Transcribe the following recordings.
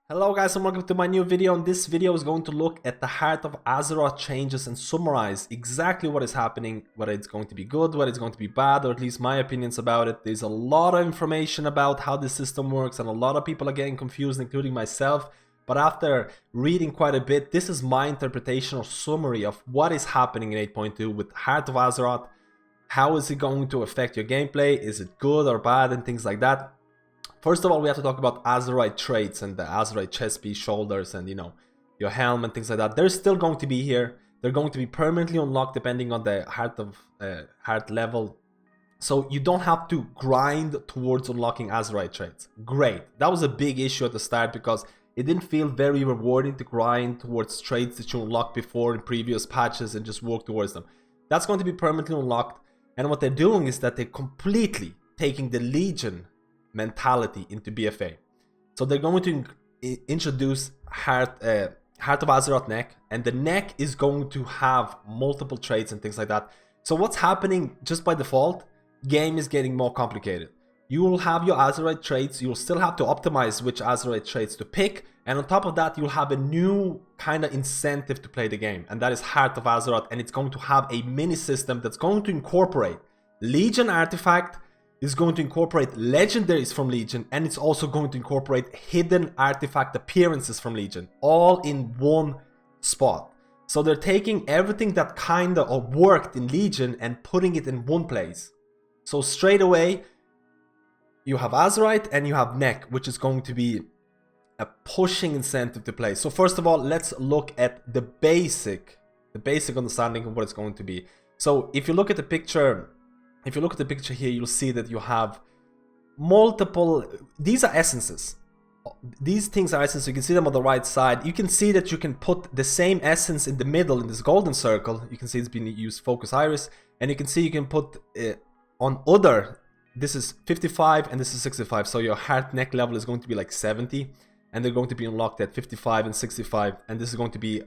Hello guys and welcome to my new video, and this video is going to look at the Heart of Azeroth changes and summarize exactly what is happening, whether it's going to be good, whether it's going to be bad, or at least my opinions about it. There's a lot of information about how the system works and a lot of people are getting confused, including myself. But after reading quite a bit, this is my interpretation or summary of what is happening in 8.2 with Heart of Azeroth. How is it going to affect your gameplay? Is it good or bad and things like that? First of all, we have to talk about Azerite traits and the Azerite chest piece, shoulders, and your helm and things like that. They're still going to be here. They're going to be permanently unlocked depending on the heart level. So you don't have to grind towards unlocking Azerite traits. Great. That was a big issue at the start because it didn't feel very rewarding to grind towards traits that you unlocked before in previous patches and just work towards them. That's going to be permanently unlocked. And what they're doing is that they're completely taking the Legion mentality into BfA. So they're going to introduce Heart of Azeroth neck, and the neck is going to have multiple traits and things like that. So what's happening just by default, game is getting more complicated. You will have your Azerite traits, you'll still have to optimize which Azerite traits to pick, and on top of that you'll have a new kind of incentive to play the game, and that is Heart of Azeroth, and it's going to have a mini system that's going to incorporate Legion artifact, is going to incorporate legendaries from Legion, and it's also going to incorporate hidden artifact appearances from Legion, all in one spot. So they're taking everything that kinda worked in Legion and putting it in one place. So straight away, you have Azerite and you have Neck, which is going to be a pushing incentive to play. So first of all, let's look at the basic understanding of what it's going to be. So if you look at the picture, here, you'll see that you have multiple, these are essences. These things are essences, you can see them on the right side. You can see that you can put the same essence in the middle, in this golden circle. You can see it's been used Focus Iris, and you can see you can put on other, this is 55 and this is 65. So your heart neck level is going to be like 70, and they're going to be unlocked at 55 and 65. And this is going to be,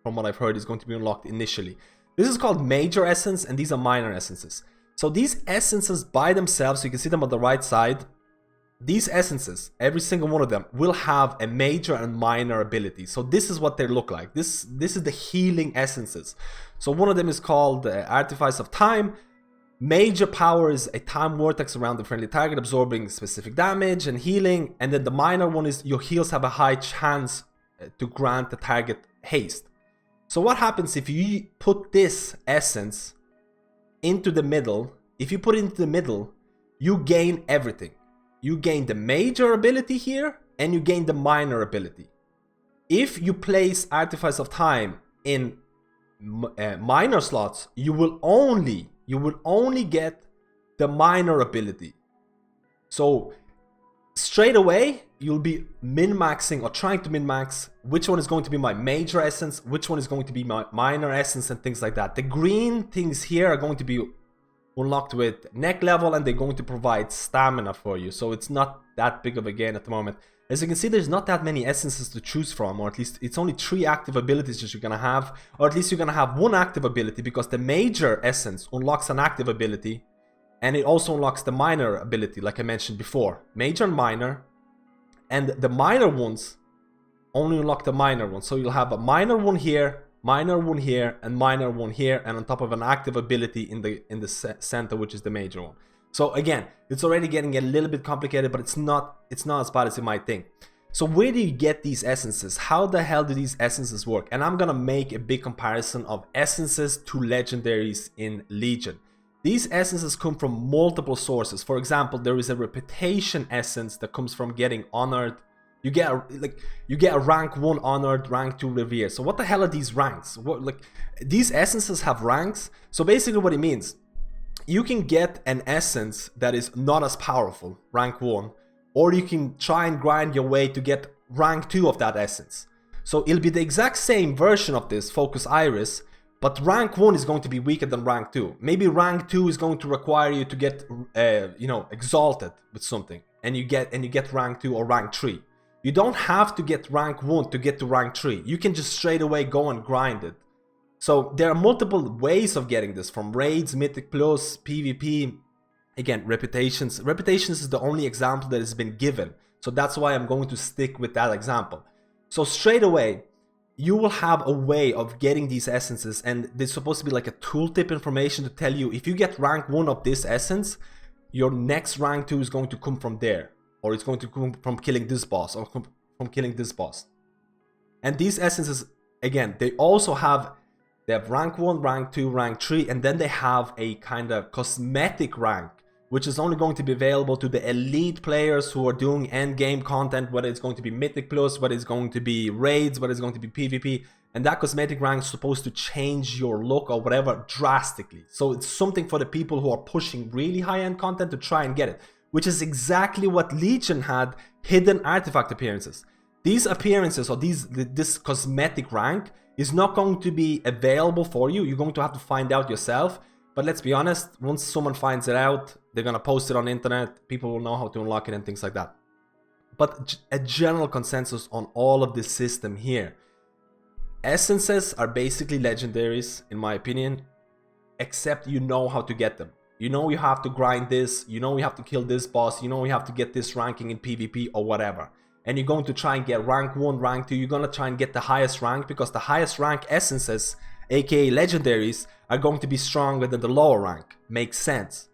from what I've heard, is going to be unlocked initially. This is called major essence, and these are minor essences. So these essences by themselves, you can see them on the right side, these essences, every single one of them, will have a major and minor ability. So this is what they look like. This is the healing essences. So one of them is called Artifice of Time. Major power is a time vortex around the friendly target, absorbing specific damage and healing. And then the minor one is your heals have a high chance to grant the target haste. So what happens if you put this essence into the middle? If you put it into the middle, you gain everything. You gain the major ability here, and you gain the minor ability. If you place Artifice of Time in minor slots, you will only get the minor ability. So straight away you'll be min-maxing or trying to min-max which one is going to be my major essence, which one is going to be my minor essence, and things like that. The green things here are going to be unlocked with neck level, and they're going to provide stamina for you. So it's not that big of a gain at the moment. As you can see, there's not that many essences to choose from, or at least it's only 3 active abilities that you're gonna have, or at least you're gonna have 1 active ability, because the major essence unlocks an active ability, and it also unlocks the minor ability, like I mentioned before. Major and minor, and the minor ones only unlock the minor one. So you'll have a minor one here, minor one here, and minor one here, and on top of an active ability in the center, which is the major one. So again, it's already getting a little bit complicated, but it's not as bad as you might think. So where do you get these essences? How the hell do these essences work? And I'm gonna make a big comparison of essences to legendaries in Legion. These essences come from multiple sources. For example, there is a reputation essence that comes from getting honored. You get a rank 1 honored, rank 2 revered. So what the hell are these ranks? These essences have ranks. So basically what it means, you can get an essence that is not as powerful, rank 1, or you can try and grind your way to get rank 2 of that essence. So it'll be the exact same version of this Focus Iris, but rank 1 is going to be weaker than rank 2. Maybe rank 2 is going to require you to get exalted with something, and you get rank 2 or rank 3. You don't have to get rank 1 to get to rank 3. You can just straight away go and grind it. So there are multiple ways of getting this, from raids, mythic plus, PvP. Again, reputations. Reputations is the only example that has been given. So that's why I'm going to stick with that example. So straight away, you will have a way of getting these essences, and there's supposed to be like a tooltip information to tell you if you get rank 1 of this essence, your next rank 2 is going to come from there, or it's going to come from killing this boss, or from killing this boss. And these essences, again, they have rank 1, rank 2, rank 3, and then they have a kind of cosmetic rank, which is only going to be available to the elite players who are doing end game content, whether it's going to be Mythic Plus, whether it's going to be raids, whether it's going to be PvP. And that cosmetic rank is supposed to change your look or whatever drastically. So it's something for the people who are pushing really high-end content to try and get it, which is exactly what Legion had, hidden artifact appearances. These appearances, or this cosmetic rank, is not going to be available for you. You're going to have to find out yourself. But let's be honest, once someone finds it out, they're going to post it on the internet, people will know how to unlock it and things like that. But a general consensus on all of this system here. Essences are basically legendaries, in my opinion, except you know how to get them. You know you have to grind this, you know you have to kill this boss, you know you have to get this ranking in PvP or whatever. And you're going to try and get rank 1, rank 2, you're going to try and get the highest rank, because the highest rank essences, aka legendaries, are going to be stronger than the lower rank. Makes sense.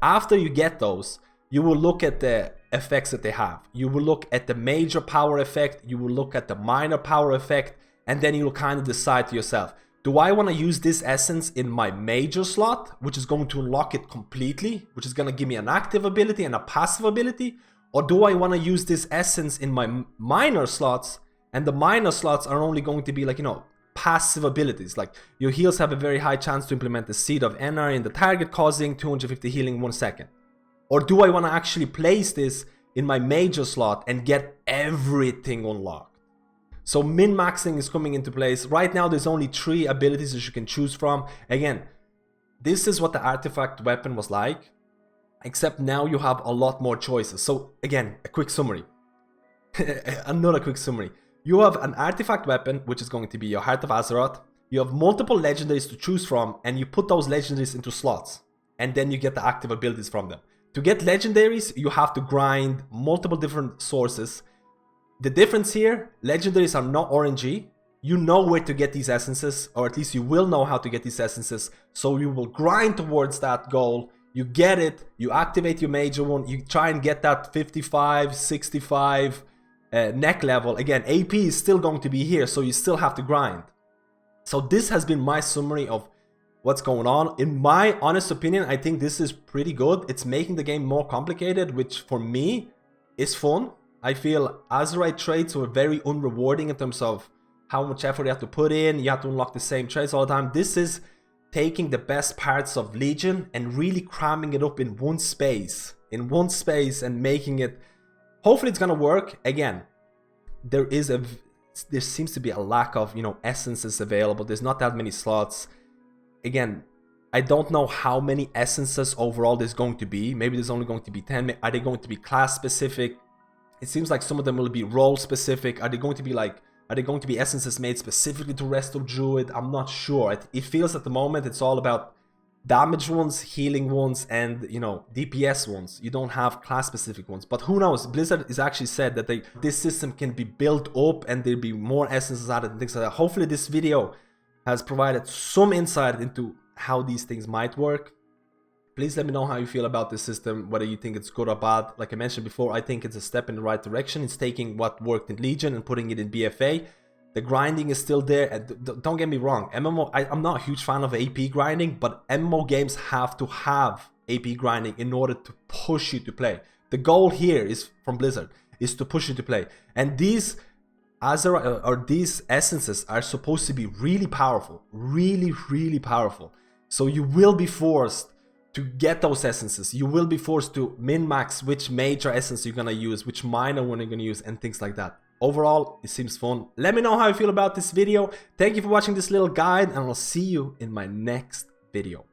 After you get those, you will look at the effects that they have. You will look at the major power effect, you will look at the minor power effect, and then you'll kind of decide to yourself, do I want to use this essence in my major slot, which is going to unlock it completely, which is going to give me an active ability and a passive ability, or do I want to use this essence in my minor slots, and the minor slots are only going to be like, you know, passive abilities, like your heals have a very high chance to implement the Seed of Enar in the target, causing 250 healing in 1 second. Or do I want to actually place this in my major slot and get everything unlocked? So min-maxing is coming into place. Right now there's only 3 abilities that you can choose from. Again, this is what the artifact weapon was like, except now you have a lot more choices. So again, a quick summary. Another quick summary. You have an artifact weapon, which is going to be your Heart of Azeroth. You have multiple legendaries to choose from, and you put those legendaries into slots. And then you get the active abilities from them. To get legendaries, you have to grind multiple different sources. The difference here, legendaries are not RNG. You know where to get these essences, or at least you will know how to get these essences. So you will grind towards that goal. You get it, you activate your major one, you try and get that 55, 65... neck level. Again, AP is still going to be here, so you still have to grind. So this has been my summary of what's going on. In my honest opinion, I think this is pretty good. It's making the game more complicated, which for me is fun. I feel Azerite trades were very unrewarding in terms of how much effort you have to put in. You have to unlock the same trades all the time. This is taking the best parts of Legion and really cramming it up in one space, and making it, hopefully it's gonna work. Again, there seems to be a lack of, you know, essences available. There's not that many slots. Again, I don't know how many essences overall there's going to be. Maybe there's only going to be 10. Are they going to be class specific? It seems like some of them will be role specific. Are they going to be essences made specifically to rest of Druid? I'm not sure. It feels at the moment it's all about damage ones, healing ones, and, you know, DPS ones. You don't have class specific ones, but who knows? Blizzard has actually said that this system can be built up and there'll be more essences added and things like that. Hopefully this video has provided some insight into how these things might work. Please let me know how you feel about this system, whether you think it's good or bad. Like I mentioned before, I think it's a step in the right direction. It's taking what worked in Legion and putting it in BfA. The grinding is still there. Don't get me wrong, MMO, I'm not a huge fan of AP grinding, but MMO games have to have AP grinding in order to push you to play. The goal here is, from Blizzard, is to push you to play. And these these essences are supposed to be really powerful, really powerful. So you will be forced to get those essences. You will be forced to min-max which major essence you're gonna use, which minor one you're gonna use, and things like that. Overall, it seems fun. Let me know how you feel about this video. Thank you for watching this little guide, and I'll see you in my next video.